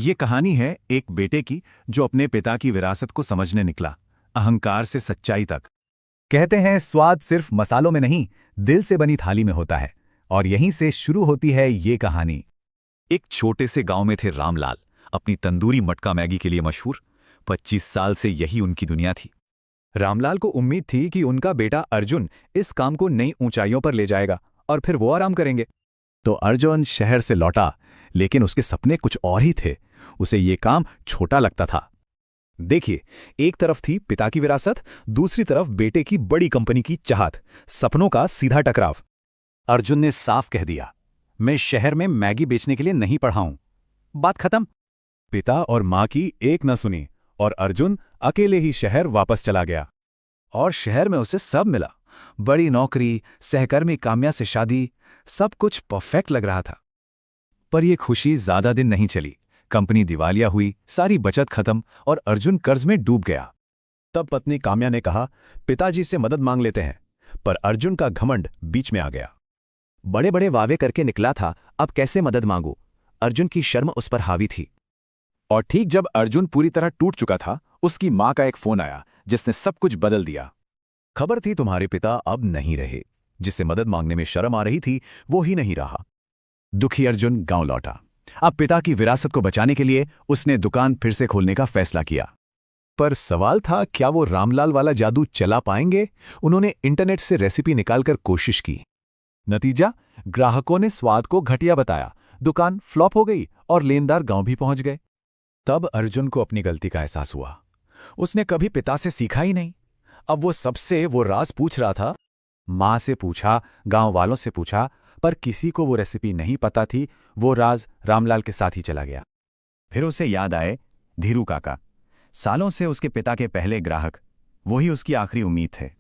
ये कहानी है एक बेटे की जो अपने पिता की विरासत को समझने निकला, अहंकार से सच्चाई तक। कहते हैं स्वाद सिर्फ मसालों में नहीं, दिल से बनी थाली में होता है। और यहीं से शुरू होती है ये कहानी। एक छोटे से गांव में थे रामलाल, अपनी तंदूरी मटका मैगी के लिए मशहूर। 25 साल से यही उनकी दुनिया थी। रामलाल को उम्मीद थी कि उनका बेटा अर्जुन इस काम को नई ऊंचाइयों पर ले जाएगा और फिर वो आराम करेंगे। तो अर्जुन शहर से लौटा, लेकिन उसके सपने कुछ और ही थे। उसे ये काम छोटा लगता था। देखिए, एक तरफ थी पिता की विरासत, दूसरी तरफ बेटे की बड़ी कंपनी की चाहत, सपनों का सीधा टकराव। अर्जुन ने साफ कह दिया, मैं शहर में मैगी बेचने के लिए नहीं पढ़ा हूं। बात खत्म। पिता और मां की एक न सुनी और अर्जुन अकेले ही शहर वापस चला गया। और शहर में उसे सब मिला, बड़ी नौकरी, सहकर्मी काम्या से शादी, सब कुछ परफेक्ट लग रहा था। पर यह खुशी ज्यादा दिन नहीं चली। कंपनी दिवालिया हुई, सारी बचत खत्म और अर्जुन कर्ज में डूब गया। तब पत्नी काम्या ने कहा, पिताजी से मदद मांग लेते हैं। पर अर्जुन का घमंड बीच में आ गया। बड़े बड़े वावे करके निकला था, अब कैसे मदद मांगू? अर्जुन की शर्म उस पर हावी थी। और ठीक जब अर्जुन पूरी तरह टूट चुका था, उसकी मां का एक फोन आया जिसने सब कुछ बदल दिया। खबर थी तुम्हारे पिता अब नहीं रहे। जिसे मदद मांगने में शर्म आ रही थी, वो ही नहीं रहा। दुखी अर्जुन गांव लौटा। अब पिता की विरासत को बचाने के लिए उसने दुकान फिर से खोलने का फैसला किया। पर सवाल था, क्या वो रामलाल वाला जादू चला पाएंगे? उन्होंने इंटरनेट से रेसिपी निकालकर कोशिश की। नतीजा, ग्राहकों ने स्वाद को घटिया बताया, दुकान फ्लॉप हो गई और लेनदार गांव भी पहुंच गए। तब अर्जुन को अपनी गलती का एहसास हुआ। उसने कभी पिता से सीखा ही नहीं। अब वो सबसे वो राज पूछ रहा था। मां से पूछा, गांव वालों से पूछा, पर किसी को वो रेसिपी नहीं पता थी। वो राज रामलाल के साथ ही चला गया। फिर उसे याद आए धीरू काका, सालों से उसके पिता के पहले ग्राहक, वही उसकी आखिरी उम्मीद थे।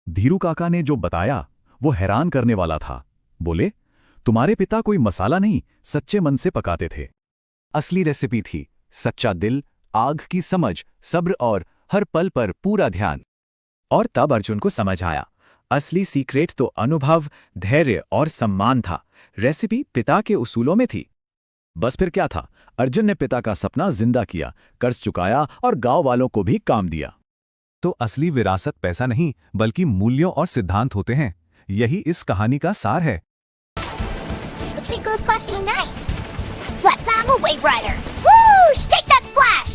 धीरू काका ने जो बताया वो हैरान करने वाला था। बोले, तुम्हारे पिता कोई मसाला नहीं, सच्चे मन से पकाते थे। असली रेसिपी थी सच्चा दिल, आग की समझ, सब्र और हर पल पर पूरा ध्यान। और तब अर्जुन को समझ आया, असली सीक्रेट तो अनुभव, धैर्य और सम्मान था। रेसिपी पिता के उसूलों में थी। बस फिर क्या था, अर्जुन ने पिता का सपना जिंदा किया, कर्ज चुकाया और गांव वालों को भी काम दिया। तो असली विरासत पैसा नहीं, बल्कि मूल्यों और सिद्धांत होते हैं। यही इस कहानी का सार है। Twinkle splash night. Flap flap a wave rider. Whoosh! Take that splash!